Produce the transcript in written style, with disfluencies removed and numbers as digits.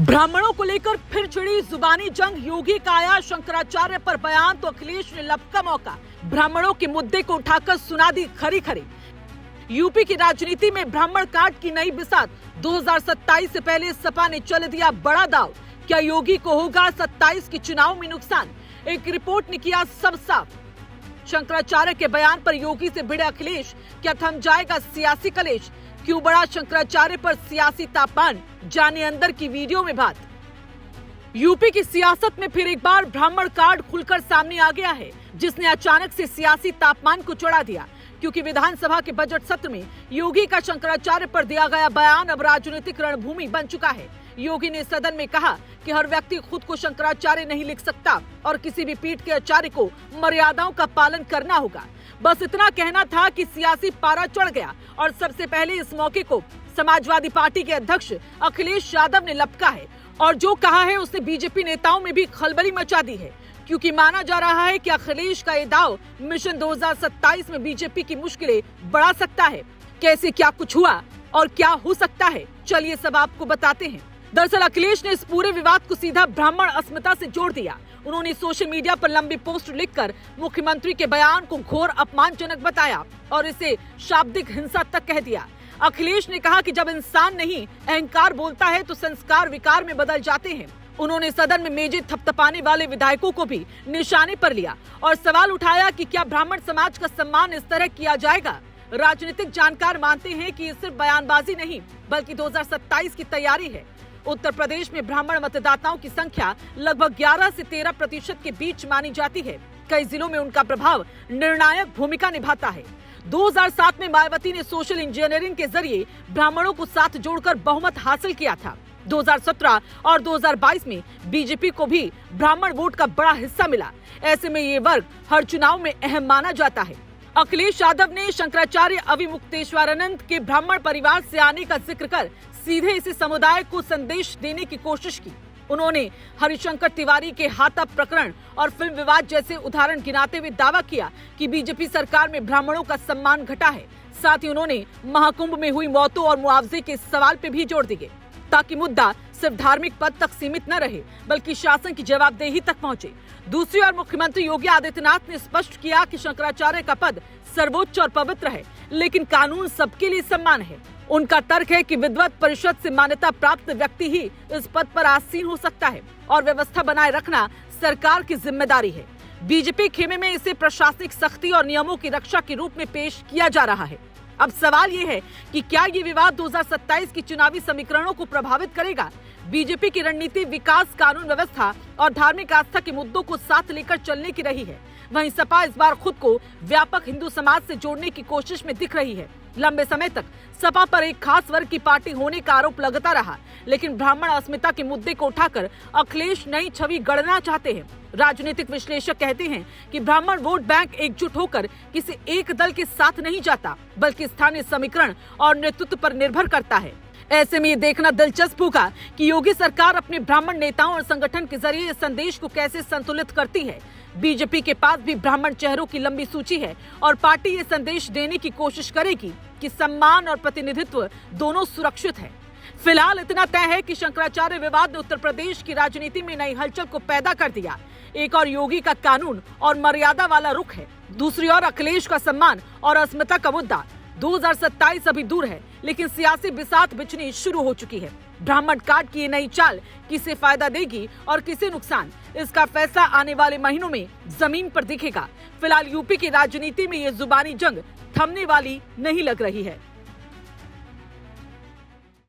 ब्राह्मणों को लेकर फिर छिड़ी जुबानी जंग। योगी का आया शंकराचार्य पर बयान तो अखिलेश ने लपका मौका। ब्राह्मणों के मुद्दे को उठाकर सुना दी खरी खरी। यूपी की राजनीति में ब्राह्मण काट की नई बिसात। 2027 से पहले सपा ने चल दिया बड़ा दाव। क्या योगी को होगा 27 के चुनाव में नुकसान? एक रिपोर्ट ने किया सब साफ। शंकराचार्य के बयान पर योगी से भिड़े अखिलेश, क्या थम जाएगा सियासी कलेश? क्यों बढ़ा शंकराचार्य पर सियासी तापमान? जाने अंदर की वीडियो में बात। यूपी की सियासत में फिर एक बार ब्राह्मण कार्ड खुलकर सामने आ गया है, जिसने अचानक से सियासी तापमान को चढ़ा दिया। क्योंकि विधानसभा के बजट सत्र में योगी का शंकराचार्य पर दिया गया बयान अब राजनीतिक रणभूमि बन चुका है। योगी ने सदन में कहा कि हर व्यक्ति खुद को शंकराचार्य नहीं लिख सकता और किसी भी पीठ के आचार्य को मर्यादाओं का पालन करना होगा। बस इतना कहना था कि सियासी पारा चढ़ गया और सबसे पहले इस मौके को समाजवादी पार्टी के अध्यक्ष अखिलेश यादव ने लपका है और जो कहा है उसने बीजेपी नेताओं में भी खलबली मचा दी है। क्योंकि माना जा रहा है कि अखिलेश का ये दाव मिशन 2027 में बीजेपी की मुश्किलें बढ़ा सकता है। कैसे, क्या कुछ हुआ और क्या हो सकता है, चलिए सब आपको बताते हैं। दरअसल अखिलेश ने इस पूरे विवाद को सीधा ब्राह्मण अस्मिता से जोड़ दिया। उन्होंने सोशल मीडिया पर लंबी पोस्ट लिखकर मुख्यमंत्री के बयान को घोर अपमानजनक बताया और इसे शाब्दिक हिंसा तक कह दिया। अखिलेश ने कहा कि जब इंसान नहीं अहंकार बोलता है तो संस्कार विकार में बदल जाते हैं। उन्होंने सदन में मेजें थपथपाने वाले विधायकों को भी निशाने पर लिया और सवाल उठाया कि क्या ब्राह्मण समाज का सम्मान इस तरह किया जाएगा? राजनीतिक जानकार मानते हैं कि ये सिर्फ बयानबाजी नहीं बल्कि 2027 की तैयारी है। उत्तर प्रदेश में ब्राह्मण मतदाताओं की संख्या लगभग 11 से 13% के बीच मानी जाती है। कई जिलों में उनका प्रभाव निर्णायक भूमिका निभाता है। 2007 में मायावती ने सोशल इंजीनियरिंग के जरिए ब्राह्मणों को साथ जोड़कर बहुमत हासिल किया था। 2017 और 2022 में बीजेपी को भी ब्राह्मण वोट का बड़ा हिस्सा मिला। ऐसे में ये वर्ग हर चुनाव में अहम माना जाता है। अखिलेश यादव ने शंकराचार्य अविमुक्तेश्वरानंद के ब्राह्मण परिवार से आने का जिक्र कर सीधे इसी समुदाय को संदेश देने की कोशिश की। उन्होंने हरिशंकर तिवारी के हाथा प्रकरण और फिल्म विवाद जैसे उदाहरण गिनाते हुए दावा किया कि बीजेपी सरकार में ब्राह्मणों का सम्मान घटा है। साथ ही उन्होंने महाकुंभ में हुई मौतों और मुआवजे के सवाल पे भी जोर दिए, ताकि मुद्दा सिर्फ धार्मिक पद तक सीमित न रहे बल्कि शासन की जवाबदेही तक पहुंचे। दूसरी ओर मुख्यमंत्री योगी आदित्यनाथ ने स्पष्ट किया कि शंकराचार्य का पद सर्वोच्च और पवित्र है, लेकिन कानून सबके लिए समान है। उनका तर्क है कि विद्वत परिषद से मान्यता प्राप्त व्यक्ति ही इस पद पर आसीन हो सकता है और व्यवस्था बनाए रखना सरकार की जिम्मेदारी है। बीजेपी खेमे में इसे प्रशासनिक सख्ती और नियमों की रक्षा के रूप में पेश किया जा रहा है। अब सवाल ये है कि क्या ये विवाद 2027 की चुनावी समीकरणों को प्रभावित करेगा? बीजेपी की रणनीति विकास, कानून व्यवस्था और धार्मिक आस्था के मुद्दों को साथ लेकर चलने की रही है। वहीं सपा इस बार खुद को व्यापक हिंदू समाज से जोड़ने की कोशिश में दिख रही है। लंबे समय तक सपा पर एक खास वर्ग की पार्टी होने का आरोप लगता रहा, लेकिन ब्राह्मण अस्मिता के मुद्दे को उठाकर अखिलेश नई छवि गढ़ना चाहते हैं। राजनीतिक विश्लेषक कहते हैं कि ब्राह्मण वोट बैंक एकजुट होकर किसी एक दल के साथ नहीं जाता बल्कि स्थानीय समीकरण और नेतृत्व पर निर्भर करता है। ऐसे में ये देखना दिलचस्प होगा कि योगी सरकार अपने ब्राह्मण नेताओं और संगठन के जरिए इस संदेश को कैसे संतुलित करती है। बीजेपी के पास भी ब्राह्मण चेहरों की लंबी सूची है और पार्टी ये संदेश देने की कोशिश करेगी कि सम्मान और प्रतिनिधित्व दोनों सुरक्षित है। फिलहाल इतना तय है कि शंकराचार्य विवाद ने उत्तर प्रदेश की राजनीति में नई हलचल को पैदा कर दिया। एक और योगी का कानून और मर्यादा वाला रुख है, दूसरी ओर अखिलेश का सम्मान और अस्मिता का मुद्दा। 2027 अभी दूर है, लेकिन सियासी बिसात बिछनी शुरू हो चुकी है। ब्राह्मण कार्ड की ये नई चाल किसे फायदा देगी और किसे नुकसान, इसका फैसला आने वाले महीनों में जमीन पर दिखेगा। फिलहाल यूपी की राजनीति में ये जुबानी जंग थमने वाली नहीं लग रही है।